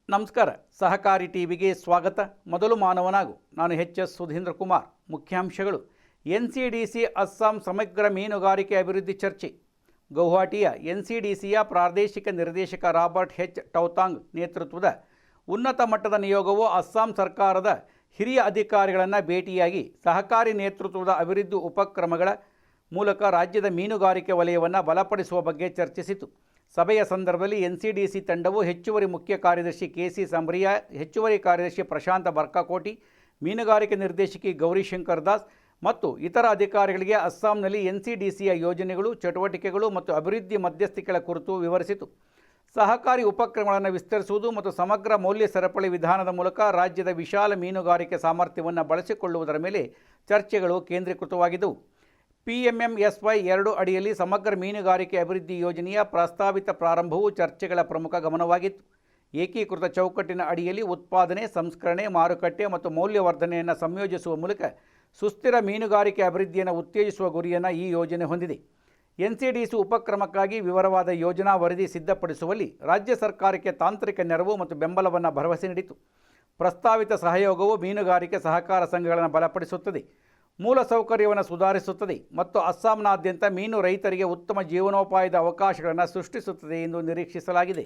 ನಮಸ್ಕಾರ. ಸಹಕಾರಿ ಟಿವಿಗೆ ಸ್ವಾಗತ. ಮೊದಲು ಮಾನವನಾಗು. ನಾನು ಎಚ್.ಎಸ್. ಸುಧೀಂದ್ರ ಕುಮಾರ್. ಮುಖ್ಯಾಂಶಗಳು. ಎನ್ಸಿಡಿಸಿ ಅಸ್ಸಾಂ ಸಮಗ್ರ ಮೀನುಗಾರಿಕೆ ಅಭಿವೃದ್ಧಿ ಚರ್ಚೆ. ಗೌಹಾಟಿಯ ಎನ್ಸಿಡಿಸಿಯ ಪ್ರಾದೇಶಿಕ ನಿರ್ದೇಶಕ ರಾಬರ್ಟ್ ಎಚ್. ಟೌತಾಂಗ್ ನೇತೃತ್ವದ ಉನ್ನತ ಮಟ್ಟದ ನಿಯೋಗವು ಅಸ್ಸಾಂ ಸರ್ಕಾರದ ಹಿರಿಯ ಅಧಿಕಾರಿಗಳನ್ನು ಭೇಟಿಯಾಗಿ ಸಹಕಾರಿ ನೇತೃತ್ವದ ಅಭಿವೃದ್ಧಿ ಉಪಕ್ರಮಗಳ ಮೂಲಕ ರಾಜ್ಯದ ಮೀನುಗಾರಿಕೆ ವಲಯವನ್ನು ಬಲಪಡಿಸುವ ಬಗ್ಗೆ ಚರ್ಚಿಸಿತು. ಸಭೆಯ ಸಂದರ್ಭದಲ್ಲಿ ಎನ್ಸಿಡಿಸಿ ತಂಡವು ಹೆಚ್ಚುವರಿ ಮುಖ್ಯ ಕಾರ್ಯದರ್ಶಿ ಕೆ.ಸಿ. ಸಂಬ್ರಿಯಾ, ಹೆಚ್ಚುವರಿ ಕಾರ್ಯದರ್ಶಿ ಪ್ರಶಾಂತ ಬರ್ಕಾಕೋಟಿ, ಮೀನುಗಾರಿಕೆ ನಿರ್ದೇಶಕಿ ಗೌರಿಶಂಕರ್ ದಾಸ್ ಮತ್ತು ಇತರ ಅಧಿಕಾರಿಗಳಿಗೆ ಅಸ್ಸಾಂನಲ್ಲಿ ಎನ್ಸಿಡಿಸಿಯ ಯೋಜನೆಗಳು, ಚಟುವಟಿಕೆಗಳು ಮತ್ತು ಅಭಿವೃದ್ಧಿ ಮಧ್ಯಸ್ಥಿಕೆಗಳ ಕುರಿತು ವಿವರಿಸಿತು. ಸಹಕಾರಿ ಉಪಕ್ರಮಗಳನ್ನು ವಿಸ್ತರಿಸುವುದು ಮತ್ತು ಸಮಗ್ರ ಮೌಲ್ಯ ಸರಪಳಿ ವಿಧಾನದ ಮೂಲಕ ರಾಜ್ಯದ ವಿಶಾಲ ಮೀನುಗಾರಿಕೆ ಸಾಮರ್ಥ್ಯವನ್ನು ಬಳಸಿಕೊಳ್ಳುವುದರ ಮೇಲೆ ಚರ್ಚೆಗಳು ಕೇಂದ್ರೀಕೃತವಾಗಿದ್ದವು. PMMSY-2 ಅಡಿಯಲ್ಲಿ ಸಮಗ್ರ ಮೀನುಗಾರಿಕೆ ಅಭಿವೃದ್ಧಿ ಯೋಜನೆಯ ಪ್ರಸ್ತಾವಿತ ಪ್ರಾರಂಭವು ಚರ್ಚೆಗಳ ಪ್ರಮುಖ ಗಮನವಾಗಿತ್ತು. ಏಕೀಕೃತ ಚೌಕಟ್ಟಿನ ಅಡಿಯಲ್ಲಿ ಉತ್ಪಾದನೆ, ಸಂಸ್ಕರಣೆ, ಮಾರುಕಟ್ಟೆ ಮತ್ತು ಮೌಲ್ಯವರ್ಧನೆಯನ್ನು ಸಂಯೋಜಿಸುವ ಮೂಲಕ ಸುಸ್ಥಿರ ಮೀನುಗಾರಿಕೆ ಅಭಿವೃದ್ಧಿಯನ್ನು ಉತ್ತೇಜಿಸುವ ಗುರಿಯನ್ನು ಈ ಯೋಜನೆ ಹೊಂದಿದೆ. ಎನ್ಸಿಡಿಸಿ ಉಪಕ್ರಮಕ್ಕಾಗಿ ವಿವರವಾದ ಯೋಜನಾ ವರದಿ ಸಿದ್ಧಪಡಿಸುವಲ್ಲಿ ರಾಜ್ಯ ಸರ್ಕಾರಕ್ಕೆ ತಾಂತ್ರಿಕ ನೆರವು ಮತ್ತು ಬೆಂಬಲವನ್ನು ಭರವಸೆ ನೀಡಿತು. ಪ್ರಸ್ತಾವಿತ ಸಹಯೋಗವು ಮೀನುಗಾರಿಕೆ ಸಹಕಾರ ಸಂಘಗಳನ್ನು ಬಲಪಡಿಸುತ್ತದೆ, ಮೂಲಸೌಕರ್ಯವನ್ನು ಸುಧಾರಿಸುತ್ತದೆ ಮತ್ತು ಅಸ್ಸಾಂನಾದ್ಯಂತ ಮೀನು ರೈತರಿಗೆ ಉತ್ತಮ ಜೀವನೋಪಾಯದ ಅವಕಾಶಗಳನ್ನು ಸೃಷ್ಟಿಸುತ್ತದೆ ಎಂದು ನಿರೀಕ್ಷಿಸಲಾಗಿದೆ.